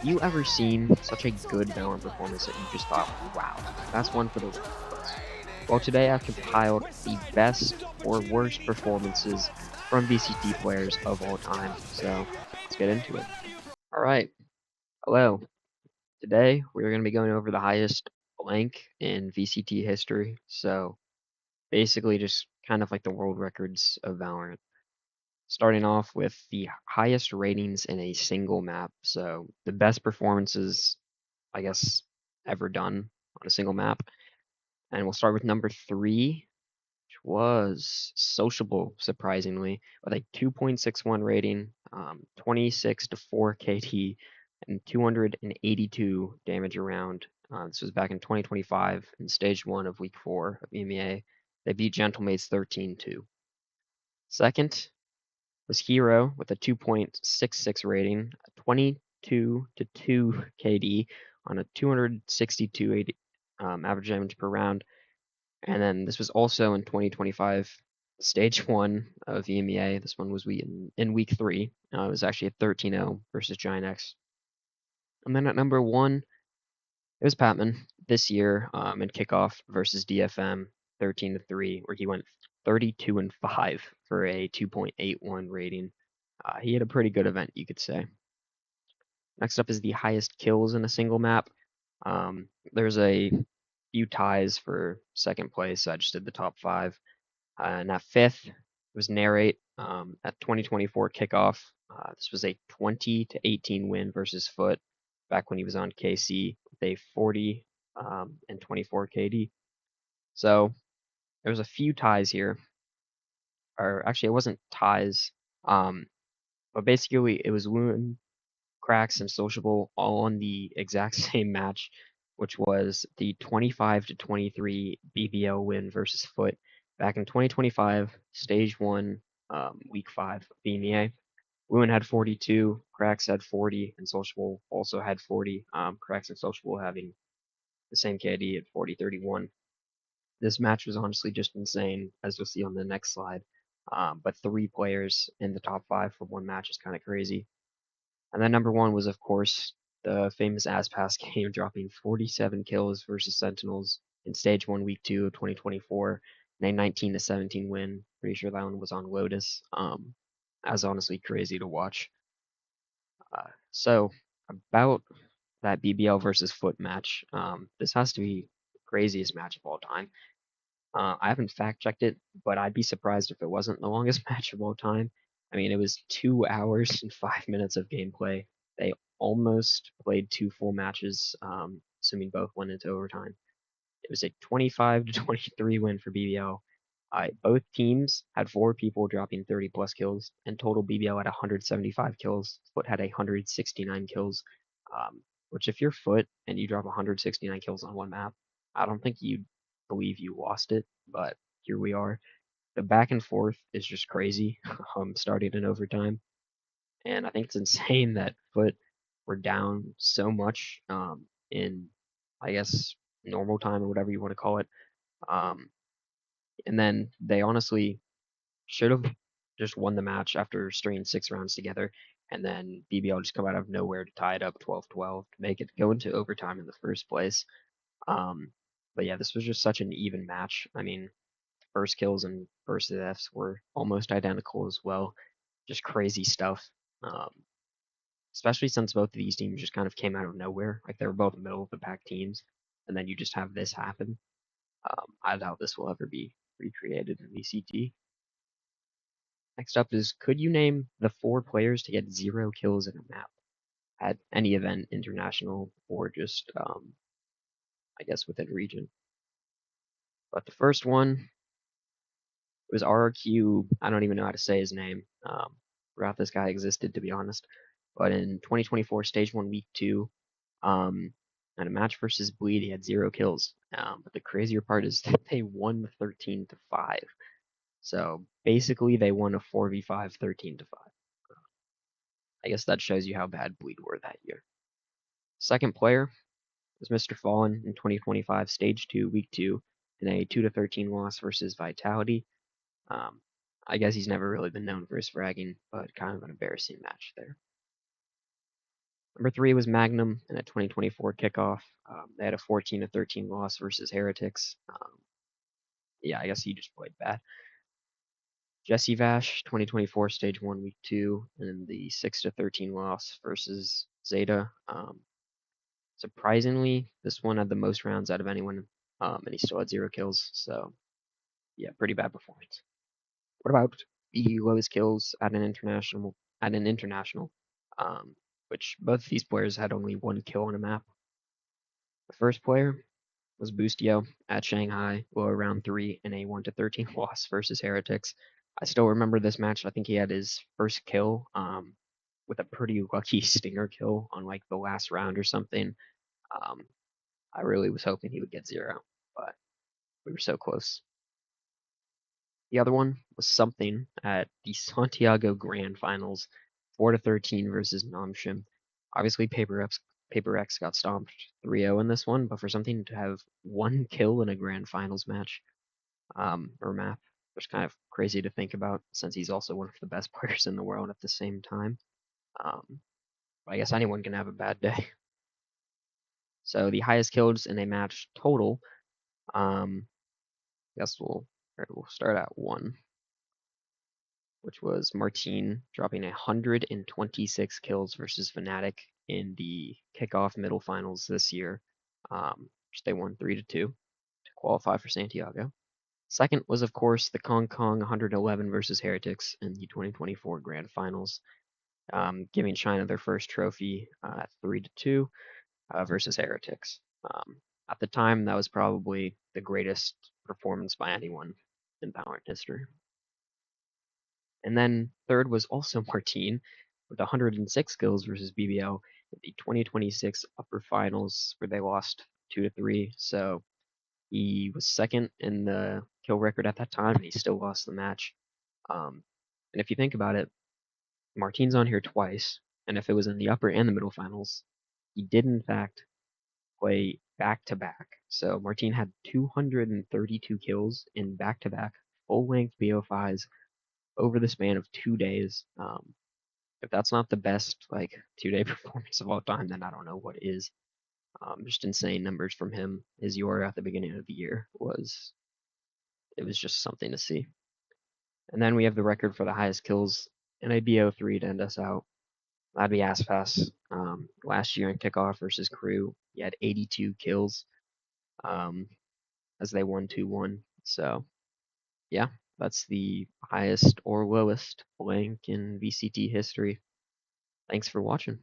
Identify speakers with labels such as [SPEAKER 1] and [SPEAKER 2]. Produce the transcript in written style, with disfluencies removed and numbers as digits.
[SPEAKER 1] you ever seen such a good Valorant performance that you just thought, wow, that's one for the books? Well, today I've compiled the best or worst performances from VCT players of all time, so let's get into it. Alright, hello. Today we're going to be going over the highest blank in VCT history, so basically just kind of like the world records of Valorant. Starting off with the highest ratings in a single map, so the best performances I guess, ever done on a single map. And we'll start with number 3, which was Sociable, surprisingly, with a 2.61 rating, 26 to 4 KT, and 282 damage around. This was back in 2025 in Stage 1 of Week 4 of EMEA. They beat Gentlemates 13-2. Second was Hero with a 2.66 rating, 22 to 2 KD on a 262 average damage per round. And then this was also in 2025, Stage 1 of EMEA. This one was in Week 3. It was actually a 13-0 versus Giant X. And then at number 1, it was Patman this year in kickoff versus DFM, 13-3, where he went 32-5 for a 2.81 rating. He had a pretty good event, you could say. Next up is the highest kills in a single map. There's a few ties for second place. I just did the top 5. And at 5th was Narrate at 2024 kickoff. This was a 20-18 win versus Foot back when he was on KC with a 40 and 24 KD. So there was a few ties here. Or actually, it wasn't ties. But basically, it was Loon, Cracks, and Sociable all on the exact same match, which was the 25-23 BBL win versus Foot back in 2025, Stage 1, Week 5 of BMEA. Loon had 42, Cracks had 40, and Sociable also had 40. Cracks and Sociable having the same KD at 40-31. This match was honestly just insane, as you'll see on the next slide. But 3 players in the top 5 for one match is kind of crazy. And then number 1 was, of course, the famous Aspas game, dropping 47 kills versus Sentinels in Stage 1, Week 2 of 2024, and a 19-17 win. Pretty sure that one was on Lotus. That was honestly crazy to watch. So, about that BBL versus Foot match, this has to be the craziest match of all time. I haven't fact checked it, but I'd be surprised if it wasn't the longest match of all time. I mean, it was 2 hours and 5 minutes of gameplay. They almost played 2 full matches, assuming both went into overtime. It was a 25-23 win for BBL. Both teams had 4 people dropping 30 plus kills, and total BBL had 175 kills. Foot had 169 kills, which if you're Foot and you drop 169 kills on one map, I don't think you'd believe you lost it, but here we are. The back and forth is just crazy, starting in overtime. And I think it's insane that Foot were down so much in, I guess, normal time or whatever you want to call it. And then they honestly should have just won the match after stringing 6 rounds together. And then BBL just come out of nowhere to tie it up 12-12 to make it go into overtime in the first place. But yeah, this was just such an even match. I mean, first kills and first deaths were almost identical as well. Just crazy stuff. Especially since both of these teams just kind of came out of nowhere. Like they were both middle of the pack teams, and then you just have this happen. I doubt this will ever be recreated in VCT. Next up is, could you name the 4 players to get 0 kills in a map at any event, international or just, I guess, within region? But the first one was RRQ. I don't even know how to say his name. Forgot this guy existed, to be honest. But in 2024 Stage 1 Week 2, at a match versus Bleed, he had 0 kills. But the crazier part is that they won 13-5. So basically, they won a 4v5 13-5. I guess that shows you how bad Bleed were that year. Second player was Mr. Fallen in 2025 Stage 2 Week 2 in a 2-13 loss versus Vitality. I guess he's never really been known for his fragging, but kind of an embarrassing match there. Number 3 was Magnum in a 2024 kickoff. They had a 14-13 loss versus Heretics. Yeah, I guess he just played bad. Jesse Vash, 2024 Stage 1, Week 2, and the 6-13 loss versus Zeta. Surprisingly, this one had the most rounds out of anyone, and he still had 0 kills. So, yeah, pretty bad performance. What about the lowest kills at an international? Which both of these players had only 1 kill on a map. The first player was Boostio at Shanghai, lower round 3 in a 1-13 loss versus Heretics. I still remember this match. I think he had his first kill with a pretty lucky stinger kill on like the last round or something. Um, I really was hoping he would get 0, but we were so close. The other one was something at the Santiago Grand Finals, 4-13 versus Namshim. Obviously, Paper X got stomped 3-0 in this one, but for something to have 1 kill in a Grand Finals match or map, which kind of crazy to think about since he's also one of the best players in the world at the same time. I guess anyone can have a bad day. So the highest kills in a match total, I guess we'll start at 1. Which was Martine dropping 126 kills versus Fnatic in the kickoff middle finals this year, which they won 3-2 to qualify for Santiago. Second was, of course, the Kong 111 versus Heretics in the 2024 Grand Finals, giving China their first trophy at 3-2 versus Heretics. At the time, that was probably the greatest performance by anyone in Valorant history. And then third was also Martine with 106 kills versus BBL in the 2026 upper finals where they lost 2-3. So he was second in the kill record at that time, and he still lost the match. And if you think about it, Martine's on here twice, and if it was in the upper and the middle finals, he did in fact play back to back. So Martine had 232 kills in back to back full length BO5s over the span of 2 days. If that's not the best like 2-day performance of all time, then I don't know what is. Just insane numbers from him. His Euro at the beginning of the year was just something to see. And then we have the record for the highest kills in a BO3 to end us out. That'd be Aspas. Last year in kickoff versus Crew, he had 82 kills as they won 2-1. So yeah, that's the highest or lowest blank in VCT history. Thanks for watching.